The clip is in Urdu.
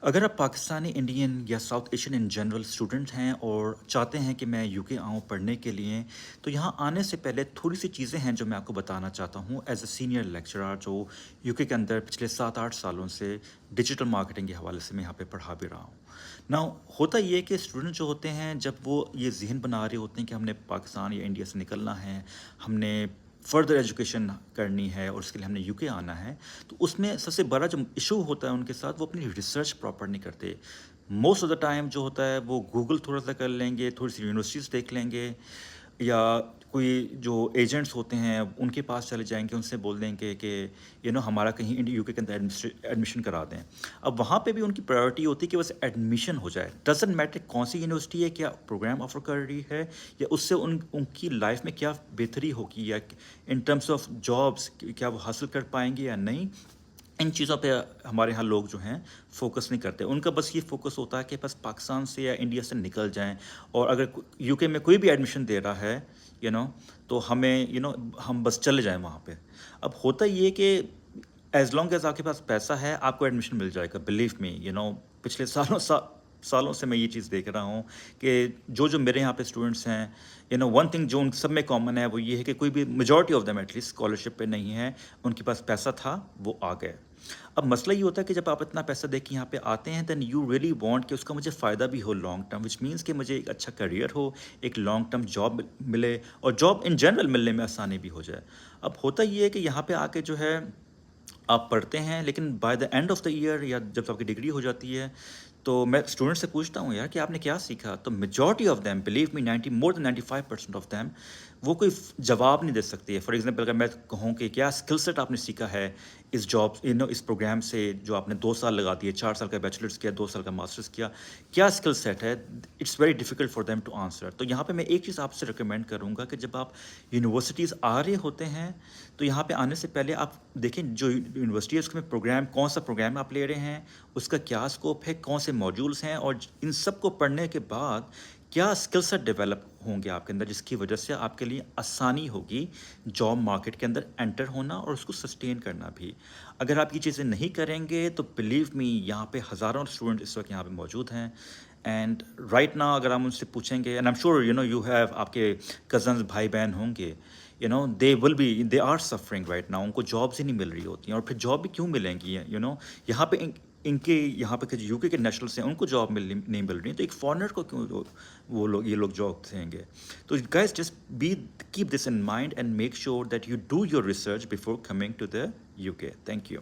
اگر آپ پاکستانی انڈین یا south Asian in general student ہیں اور چاہتے ہیں کہ میں یو کے آؤں پڑھنے کے لیے، تو یہاں آنے سے پہلے تھوڑی سی چیزیں ہیں جو میں آپ کو بتانا چاہتا ہوں ایز اے سینئر لیکچرر جو یو کے اندر پچھلے 7-8 سالوں سے ڈیجیٹل مارکیٹنگ کے حوالے سے میں یہاں پہ پڑھا بھی رہا ہوں نا. ہوتا یہ ہے کہ اسٹوڈنٹ جو ہوتے ہیں جب وہ یہ ذہن بنا رہے ہوتے ہیں کہ ہم نے پاکستان یا انڈیا سے نکلنا ہے، ہم نے فردر ایجوکیشن کرنی ہے اور اس کے لیے ہم نے یو کے آنا ہے، تو اس میں سب سے بڑا جو ایشو ہوتا ہے ان کے ساتھ، وہ اپنی ریسرچ پراپر نہیں کرتے. موسٹ آف دا ٹائم جو ہوتا ہے وہ گوگل تھوڑا سا کر لیں گے، تھوڑی سی یونیورسٹیز دیکھ لیں گے، یا کوئی جو ایجنٹس ہوتے ہیں ان کے پاس چلے جائیں گے، ان سے بول دیں گے کہ ہمارا کہیں یو کے اندر ایڈمیشن کرا دیں. اب وہاں پہ بھی ان کی پرائیورٹی ہوتی ہے کہ بس ایڈمیشن ہو جائے. ڈزنٹ میٹر کون سی یونیورسٹی ہے، کیا پروگرام آفر کر رہی ہے، یا اس سے ان کی لائف میں کیا بہتری ہوگی، یا ان ٹرمس آف جابس کیا وہ حاصل کر پائیں گے یا نہیں. ان چیزوں پہ ہمارے ہاں لوگ جو ہیں فوکس نہیں کرتے. ان کا بس یہ فوکس ہوتا ہے کہ بس پاکستان سے یا انڈیا سے نکل جائیں، اور اگر یو کے میں کوئی بھی ایڈمیشن دے رہا ہے تو ہمیں ہم بس چلے جائیں وہاں پہ. اب ہوتا یہ کہ ایز لانگ ایز آپ کے پاس پیسہ ہے آپ کو ایڈمیشن مل جائے گا. بلیو می پچھلے سالوں سے میں یہ چیز دیکھ رہا ہوں کہ جو میرے یہاں پہ اسٹوڈنٹس ہیں، ون تھنگ جو ان سب میں کامن ہے وہ یہ ہے کہ کوئی بھی majority of them at least scholarship پہ نہیں ہے. ان کے پاس پیسہ تھا، وہ آ گئے. اب مسئلہ یہ ہوتا ہے کہ جب آپ اتنا پیسہ دے کے یہاں پہ آتے ہیں، دین یو ریئلی وانٹ کہ اس کا مجھے فائدہ بھی ہو لانگ ٹرم، وچ مینس کہ مجھے ایک اچھا کریئر ہو، ایک لانگ ٹرم جاب ملے، اور جاب ان جنرل ملنے میں آسانی بھی ہو جائے. اب ہوتا یہ ہے کہ یہاں پہ آ کے جو ہے آپ پڑھتے ہیں، لیکن by the end of the year یا جب آپ کی ڈگری ہو جاتی ہے، تو میں اسٹوڈنٹ سے پوچھتا ہوں یار کہ آپ نے کیا سیکھا، تو majority of them, believe me, more than 95% of them وہ کوئی جواب نہیں دے سکتی ہے. فار ایگزامپل اگر میں کہوں کہ کیا اسکل سیٹ آپ نے سیکھا ہے اس جاب اس پروگرام سے جو آپ نے 2 سال لگا دیے، 4 سال کا بیچلرس کیا، 2 سال کا ماسٹرس کیا اسکل سیٹ ہے، it's very difficult for them to answer. تو یہاں پہ میں ایک چیز آپ سے ریکمینڈ کروں گا کہ جب آپ یونیورسٹیز آ رہے ہوتے ہیں تو یہاں پہ آنے سے پہلے آپ دیکھیں جو یونیورسٹی ہے اس میں پروگرام، کون سا پروگرام آپ لے رہے ہیں، اس کا کیا اسکوپ ہے، کون سے موڈیولس ہیں، اور ان سب کو پڑھنے کے بعد کیا اسکل سیٹ ڈیولپ ہوں گے آپ کے اندر، جس کی وجہ سے آپ کے لیے آسانی ہوگی جاب مارکیٹ کے اندر انٹر ہونا اور اس کو سسٹین کرنا بھی. اگر آپ یہ چیزیں نہیں کریں گے تو بلیو می یہاں پہ ہزاروں اسٹوڈنٹ اس وقت یہاں پہ موجود ہیں. اینڈ رائٹ نا اگر ہم ان سے پوچھیں گے، and I am sure you have, آپ کے کزنز بھائی بہن ہوں گے، دے آر سفرنگ رائٹ نا. ان کو جابس ہی نہیں مل رہی ہوتی ہیں، اور پھر جاب بھی کیوں ملیں گی یہاں پہ ان کے یہاں پہ یو کے نیشنلس ہیں، ان کو جاب نہیں مل رہی، تو ایک فارنر کو کیوں یہ لوگ جاب دیں گے. تو guys just keep this in mind and make sure that you do your research before coming to the U K. Thank you.